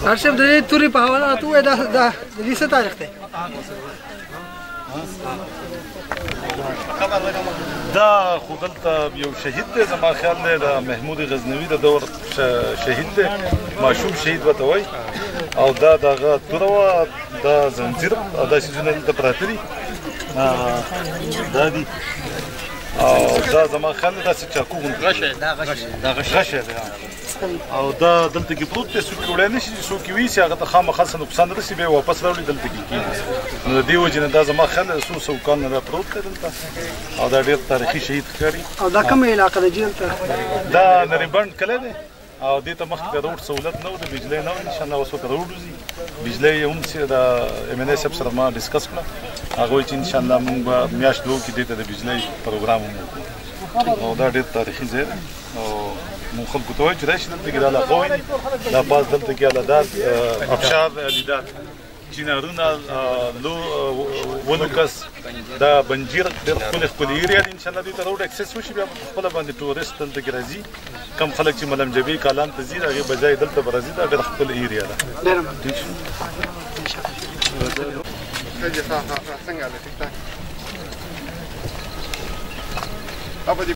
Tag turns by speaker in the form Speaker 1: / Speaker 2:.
Speaker 1: هرشم د توري په حواله ته دا د څه تاریخ دی
Speaker 2: دا خو دلته یو شهید دی زما خیال دی د محمود غزنوي د دور شهید دی ماشوم شهید ورته وایي او دا دغه توره وه دا زنځیر او دا څیزونه دلته پراته دي دا دي او دا زما خیال دی داسې چاقو غوندې غشه دی او دا دلته کې پروت دی څوک وړی نه شي څوک یې ویسي هغه ته خامخا څه نقصان رسي بیا یې واپس راوړي دلته کې کېږي نو د دې وجې نه دا زما خیال دی څو سوو کال نه دا پروت دی دلته او دا ډېر تاریخي شهید ښکاري
Speaker 1: او دا کومه علاقه ده جیل ته
Speaker 2: دا نریبند کلی دی او دې ته مخکې د روډ سهولت نه و د بجلۍ نه و انشاءالله اوس ورته روډ وځي بجلۍ هم چې د ایم ان اے صاحب سره ما ډسکس کړه هغه وایي چې انشاءالله موږ به میاشت دوه کې دې ته د بجلۍ پروګرام هم وکړو او دا ډېر تاریخي ځای دی او موږ خلکو ته وایو چې راشي دلته کې دا علاقه وویني دا پاس دلته کې الهداد ابشار علیداد چینارونه ولوکس دا بنجیر ډېر ښکلې ښکلې ایریا دي انشاءالله دوی ته روډ اکسس وشي بیا خپله باندې ټورسټ دلته کې راځي کم خلک چې ملم جبې کالام ته ځي د هغې بجای دلته به راځي دا ډېره ښکلې ایریا ده ټیک شو